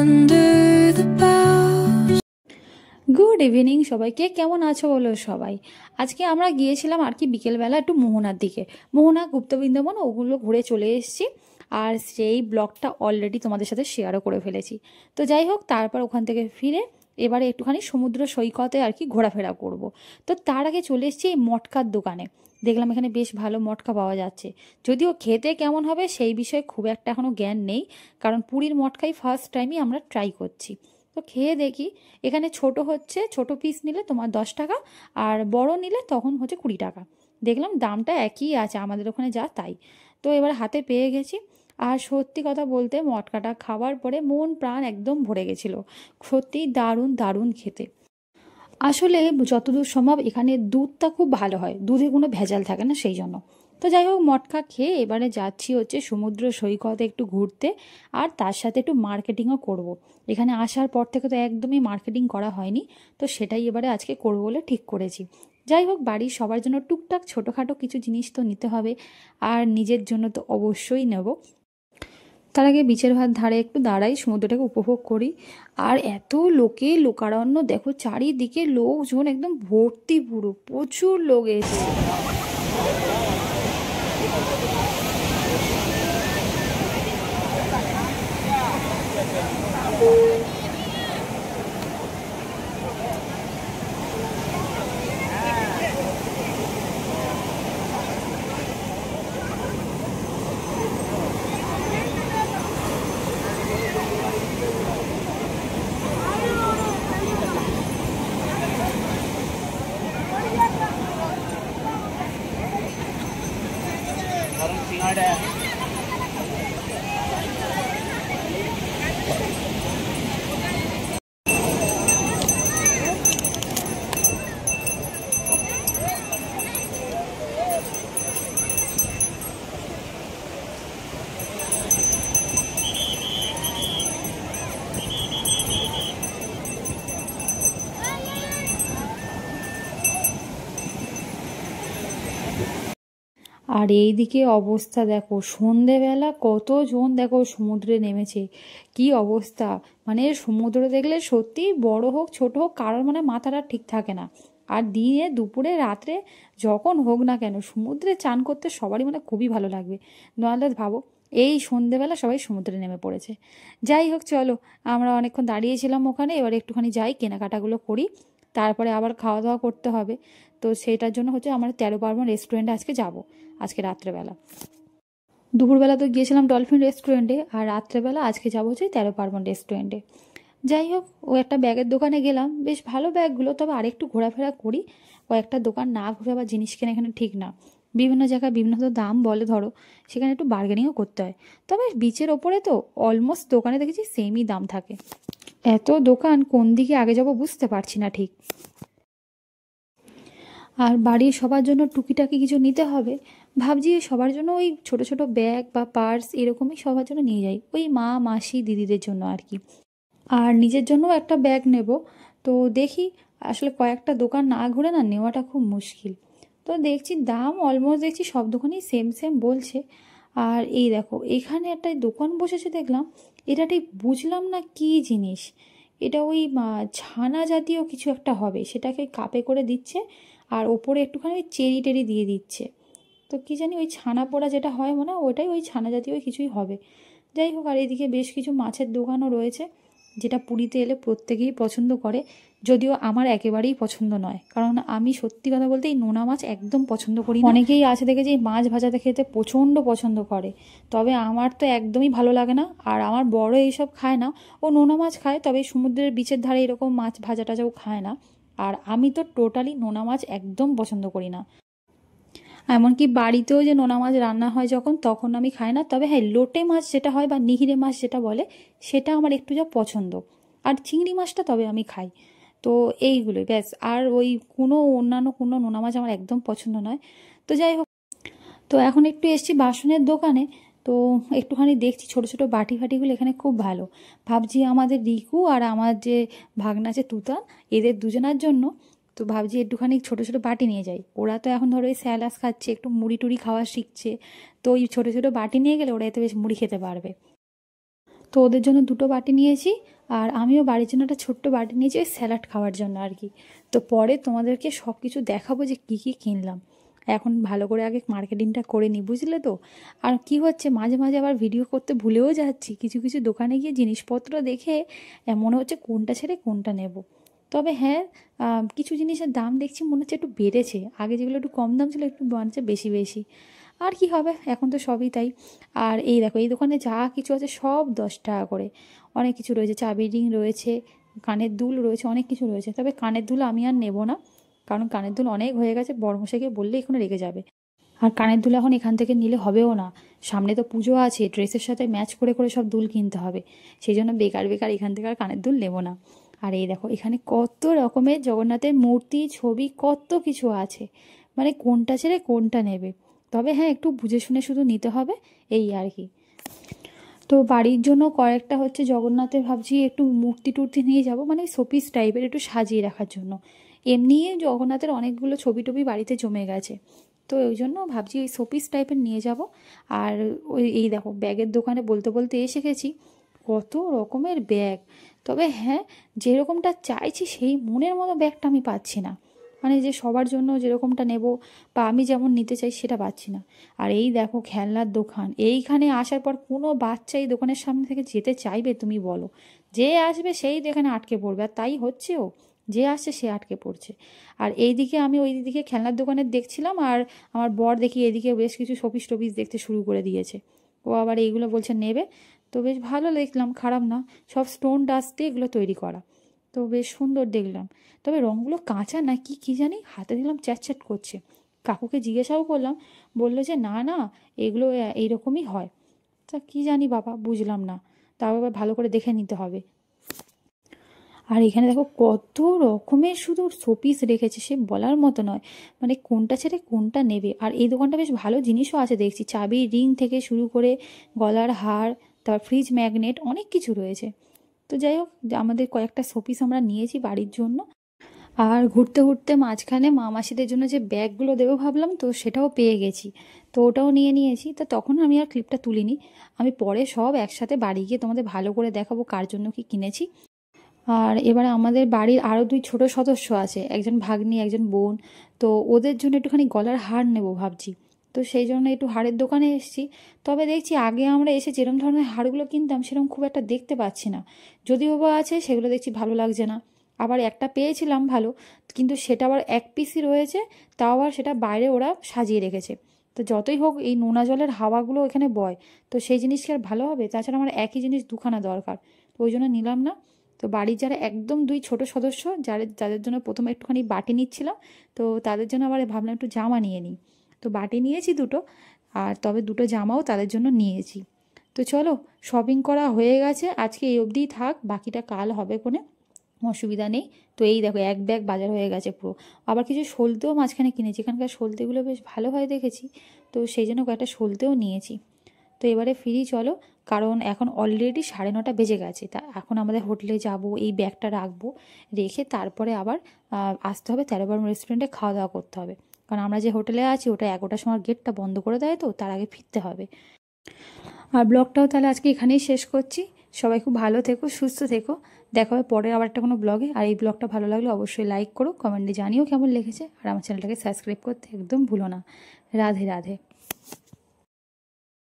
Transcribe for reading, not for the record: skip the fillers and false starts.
under the boughs. Good evening সবাইকে, কেমন আছো বলো সবাই। আজকে আমরা গিয়েছিলাম আর কি বিকেলবেলা একটু মোহনার দিকে, মোহনা গুপ্তবৃন্দাবন ওগুলো ঘুরে চলে এসেছি। আর সেই ব্লগটা অলরেডি তোমাদের সাথে শেয়ারও করে ফেলেছি। তো যাই হোক, তারপর ওখান থেকে ফিরে এবারে একটুখানি সমুদ্র সৈকতে আর কি ঘোরাফেরা করব। তো তার আগে চলে এসেছি এই মটকার দোকানে। দেখলাম এখানে বেশ ভালো মটকা পাওয়া যাচ্ছে, যদিও খেতে কেমন হবে সেই বিষয়ে খুব একটা এখনও জ্ঞান নেই, কারণ পুরীর মটকাই ফার্স্ট টাইমই আমরা ট্রাই করছি। তো খেয়ে দেখি। এখানে ছোট হচ্ছে, ছোট পিস নিলে তোমার 10 টাকা, আর বড় নিলে তখন হচ্ছে 20 টাকা। দেখলাম দামটা একই আছে আমাদের ওখানে যা তাই। তো এবার হাতে পেয়ে গেছি। আর সত্যি কথা বলতে মটকাটা খাওয়ার পরে মন প্রাণ একদম ভরে গেছিলো। সত্যি দারুণ দারুণ খেতে। আসলে যতদূর সম্ভব এখানে দুধটা খুব ভালো হয়, দুধে কোনো ভেজাল থাকে না সেই জন্য। তো যাই হোক, মটকা খেয়ে এবারে যাচ্ছি হচ্ছে সমুদ্র সৈকতে একটু ঘুরতে, আর তার সাথে একটু মার্কেটিংও করব। এখানে আসার পর থেকে তো একদমই মার্কেটিং করা হয়নি, তো সেটাই এবারে আজকে করবো বলে ঠিক করেছি। যাই হোক, বাড়ির সবার জন্য টুকটাক ছোটোখাটো কিছু জিনিস তো নিতে হবে, আর নিজের জন্য তো অবশ্যই নেব। তার আগে বিচের ধারে একটু দাঁড়াই, সমুদ্রটাকে উপভোগ করি। আর এত লোকারণ্য দেখো, চারিদিকে লোকজন একদম ভর্তি, পুরো প্রচুর লোক এসেছে। আর এইদিকে অবস্থা দেখো, সন্ধেবেলা কতজন দেখো সমুদ্রে নেমেছে, কি অবস্থা। মানে সমুদ্র দেখলে সত্যি বড় হোক ছোট হোক কারোর মানে মাথাটা ঠিক থাকে না। আর দিনে দুপুরে রাত্রে যখন হোক না কেন সমুদ্রে চান করতে সবারই মানে খুবই ভালো লাগবে। নাহলে ভাবো, এই সন্ধেবেলা সবাই সমুদ্রে নেমে পড়েছে। যাই হোক চলো, আমরা অনেকক্ষণ দাঁড়িয়েছিলাম ওখানে, এবার একটুখানি যাই কেনাকাটাগুলো করি, তারপরে আবার খাওয়া দাওয়া করতে হবে। তো সেটার জন্য হচ্ছে আমরা 13 পার্বণ রেস্টুরেন্টে আজকে যাব, আজকে রাত্রেবেলা। দুপুরবেলা তো গিয়েছিলাম ডলফিন রেস্টুরেন্টে, আর রাত্রেবেলা আজকে যাবো হচ্ছে 13 পার্বণ রেস্টুরেন্টে। যাই হোক, ও একটা ব্যাগের দোকানে গেলাম, বেশ ভালো ব্যাগগুলো, তবে আরেকটু ঘোরাফেরা করি। কয়েকটা দোকান না ঘুরে আবার জিনিস কেনা এখানে ঠিক না। বিভিন্ন জায়গায় বিভিন্ন তো দাম বলে ধরো, সেখানে একটু বার্গেনিংও করতে হয়। তবে বিচের ওপরে তো অলমোস্ট দোকানে দেখেছি সেমই দাম থাকে। এত দোকান কোন দিকে আগে যাব বুঝতে পারছি না ঠিক। আর বাড়ির সবার জন্য টুকিটাকি কিছু নিতে হবে। ভাবছি সবার জন্য ওই ছোট ছোট ব্যাগ বা পার্স এরকমই সবার জন্য নিয়ে যাই, ওই মা মাসি দিদিদের জন্য আর কি। আর নিজের জন্যও একটা ব্যাগ নেব। তো দেখি, আসলে কয়েকটা দোকান না ঘুরে না নেওয়াটা খুব মুশকিল। তো দেখছি দাম অলমোস্ট দেখছি সব দোকানেই সেম সেম বলছে। আর এই দেখো, এখানে একটা দোকান বসেছে দেখলাম, এটা ঠিক বুঝলাম না কি জিনিস। এটা ওই ছানা জাতীয় কিছু একটা হবে, সেটাকে কাপে করে দিচ্ছে, আর ওপরে একটুখানি ওই চেরি টেরি দিয়ে দিচ্ছে। তো কী জানি ওই ছানা পোড়া যেটা হয় মনে হয় ওটাই, ওই ছানা জাতীয় কিছুই হবে। যাই হোক, আর এদিকে বেশ কিছু মাছের দোকানও রয়েছে, যেটা পুরীতে এলে প্রত্যেকেই পছন্দ করে, যদিও আমার একেবারেই পছন্দ নয়, কারণ আমি সত্যি কথা বলতে এই নোনা মাছ একদম পছন্দ করি না। অনেকেই আছে দেখেছি এই মাছ ভাজাতে খেতে প্রচণ্ড পছন্দ করে, তবে আমার তো একদমই ভালো লাগে না। আর আমার বড় এইসব খায় না, ও নোনা মাছ খায়, তবে সমুদ্রের বিচের ধারে এরকম মাছ ভাজা টাজাও খায় না। আর আমি তো টোটালি নোনা মাছ একদম পছন্দ করি না। এমনকি বাড়িতেও যে নোনা মাছ রান্না হয় যখন, তখন আমি খাই না। তবে হ্যাঁ, লোটে মাছ যেটা হয় বা নিহিরে মাছ যেটা বলে, সেটা আমার একটু যা পছন্দ। আর চিংড়ি মাছটা তবে আমি খাই। তো এইগুলোই ব্যাস, আর ওই অন্যান্য কোনো নোনা মাছ আমার একদম পছন্দ নয়। তো যাই হোক, তো এখন একটু এসছি বাসনের দোকানে। তো একটুখানি দেখছি ছোট ছোট বাটি ফাটিগুলো এখানে খুব ভালো। ভাবছি আমাদের রিকু আর আমার যে ভাগনা আছে তুতান, এদের দুজনার জন্য। তো ভাবছি একটুখানি ছোট ছোট বাটি নিয়ে যাই। ওরা তো এখন ধরো ওই স্যালাস খাচ্ছে, একটু মুড়ি টুড়ি খাওয়া শিখছে। তো ওই ছোট ছোট বাটি নিয়ে গেলে ওরা এতে বেশ মুড়ি খেতে পারবে। তো ওদের জন্য দুটো বাটি নিয়েছি, আর আমিও বাড়ির জন্য একটা ছোট্ট বাটি নিয়েছি ওই স্যালাড খাওয়ার জন্য আর কি। তো পরে তোমাদেরকে সব কিছু দেখাবো যে কী কী কিনলাম। এখন ভালো করে আগে মার্কেটিংটা করে নিই, বুঝলে তো। আর কি হচ্ছে, মাঝে মাঝে আবার ভিডিও করতে ভুলেও যাচ্ছি, কিছু কিছু দোকানে গিয়ে জিনিসপত্র দেখে মনে হচ্ছে কোনটা ছেড়ে কোনটা নেব। তবে হ্যাঁ, কিছু জিনিসের দাম দেখছি মনে হচ্ছে একটু বেড়েছে, আগে যেগুলো একটু কম দাম ছিল একটু মনে হচ্ছে বেশি বেশি। আর কি হবে, এখন তো সবই তাই। আর এই দেখো, এই দোকানে যা কিছু আছে সব 10 টাকা করে। অনেক কিছু রয়েছে, চাবি রিং রয়েছে, কানের দুল রয়েছে, অনেক কিছু রয়েছে। তবে কানের দুল আমি আর নেব না, কারণ কানের দুল অনেক হয়ে গেছে, বড়মশাইকে বললে এখানে রেখে যাবে। আর কানের দুল এখন এখান থেকে নিলে হবেও না, সামনে তো পুজো আছে, ড্রেসের সাথে ম্যাচ করে করে সব দুল কিনতে হবে। সেই জন্য বেকার বেকার এখান থেকে আর কানের দুল নেব না। আর এই দেখো, এখানে কত রকমের জগন্নাথের মূর্তি, ছবি, কত কিছু আছে, মানে কোনটা ছেড়ে কোনটা নেবে। তবে হ্যাঁ, একটু বুঝে শুনে শুধু নিতে হবে, এই আর কি। তো বাড়ির জন্য কয়েকটা হচ্ছে জগন্নাথের ভাবছি একটু মূর্তি টুর্তি নিয়ে যাব, মানে শোপিস টাইপের একটু সাজিয়ে রাখার জন্য। এমনি জগন্নাথের অনেকগুলো ছবি টবি বাড়িতে জমে গেছে, তো ওই জন্য ভাবছি ওই শোপিস টাইপের নিয়ে যাব। আর ওই এই দেখো, ব্যাগের দোকানে বলতে বলতে এসে গেছি, কত রকমের ব্যাগ। তবে হ্যাঁ, যেরকমটা চাইছি সেই মনের মতো ব্যাগটা আমি পাচ্ছি না, মানে যে সবার জন্য যেরকমটা নেব বা আমি যেমন নিতে চাই সেটা পাচ্ছি না। আর এই দেখো খেলনার দোকান, এইখানে আসার পর কোনো বাচ্চা এই দোকানের সামনে থেকে যেতে চাইবে তুমি বলো? যে আসবে সেই এখানে আটকে পড়বে, আর তাই হচ্ছেও, যে আসছে সে আটকে পড়ছে। আর এইদিকে আমি ওই দিকে খেলনার দোকানে দেখছিলাম, আর আমার বর দেখি এদিকে বেশ কিছু শোপিস টোপিস দেখতে শুরু করে দিয়েছে। ও আবার এইগুলো বলছে নেবে, তো বেশ ভালো দেখলাম, খারাপ না। সব স্টোন ডাস্ট দিয়ে এগুলো তৈরি করা, তো বেশ সুন্দর দেখলাম। তবে রঙগুলো কাঁচা না কি কি জানি, হাতে দিলাম চ্যাটচ্যাট করছে। কাকুকে জিজ্ঞাসাও করলাম, বললো যে না না, এগুলো এইরকমই হয়। তা কি জানি বাবা, বুঝলাম না, তাও এবার ভালো করে দেখে নিতে হবে। আর এখানে দেখো কত রকমের শুধু শোপিস রেখেছে, সে বলার মতো নয়, মানে কোনটা ছেড়ে কোনটা নেবে। আর এই দোকানটা বেশ ভালো জিনিসও আছে দেখছি, চাবি রিং থেকে শুরু করে গলার হার, তারপর ফ্রিজ ম্যাগনেট, অনেক কিছু রয়েছে। তো যাই হোক, আমাদের কয়েকটা শোপিস আমরা নিয়েছি বাড়ির জন্য। আর ঘুরতে ঘুরতে মাঝখানে মা মাসিদের জন্য যে ব্যাগগুলো দেবো ভাবলাম, তো সেটাও পেয়ে গেছি, তো ওটাও নিয়ে নিয়েছি। তো তখন আমি আর ক্লিপটা তুলিনি, আমি পরে সব একসাথে বাড়ি গিয়ে তোমাদের ভালো করে দেখাবো কার জন্য কি কিনেছি। আর এবারে আমাদের বাড়ির আরও 2 ছোট সদস্য আছে, একজন ভাগ্নি একজন বোন, তো ওদের জন্য একটুখানি গলার হার নেব ভাবছি। তো সেই জন্য একটু হাড়ের দোকানে এসেছি। তবে দেখছি আগে আমরা এসে যেরকম ধরনের হাড়গুলো কিনতাম সেরকম খুব একটা দেখতে পাচ্ছি না, যদিও বা আছে সেগুলো দেখছি ভালো লাগছে না। আবার একটা পেয়েছিলাম ভালো, কিন্তু সেটা আবার এক পিসই রয়েছে, তাও আবার সেটা বাইরে ওরা সাজিয়ে রেখেছে। তো যতই হোক, এই নোনা জলের হাওয়াগুলো এখানে বয়, তো সেই জিনিস কি আর ভালো হবে? তাছাড়া আমার একই জিনিস দুখানা দরকার, তো ওই জন্য নিলাম না। তো বাড়ির যারা একদম 2 ছোট সদস্য, যাদের জন্য প্রথমে একটুখানি বাটি নিচ্ছিলাম, তো তাদের জন্য আবার ভাবলাম একটু জামা নিয়ে নিই। তো বাটি নিয়েছি দুটো, আর তবে দুটো জামাও তাদের জন্য নিয়েছি। তো চলো, শপিং করা হয়ে গেছে, আজকে এই অবধিই থাক, বাকিটা কাল হবে কোনে, অসুবিধা নেই। তো এই দেখো, এক ব্যাগ বাজার হয়ে গেছে পুরো। আবার কিছু সলতেও মাঝখানে কিনেছি, এখানকার সলতেগুলো বেশ ভালো হয় দেখেছি, তো সেই জন্য কয়েকটা সলতেও নিয়েছি। তো এবারে ফিরি চলো, কারণ এখন অলরেডি 9:30 বেজে গেছে। তা এখন আমাদের হোটেলে যাব, এই ব্যাগটা রাখবো, রেখে তারপরে আবার আসতে হবে 13 রেস্টুরেন্টে, খাওয়া দাওয়া করতে হবে। কারণ আমরা যে হোটেলে আছি ওটা 11টার সময় গেটটা বন্ধ করে দেয়, তো তার আগে ফিরতে হবে। আর ব্লগটাও তাহলে আজকে এখানেই শেষ করছি। সবাই খুব ভালো থেকো, সুস্থ থেকো, দেখা হবে পরের আবার একটা কোনো ব্লগে। আর এই ব্লগটা ভালো লাগলে অবশ্যই লাইক করো, কমেন্টে জানিও কেমন লেগেছে, আর আমার চ্যানেলটাকে সাবস্ক্রাইব করতে একদম ভুলো না। রাধে রাধে।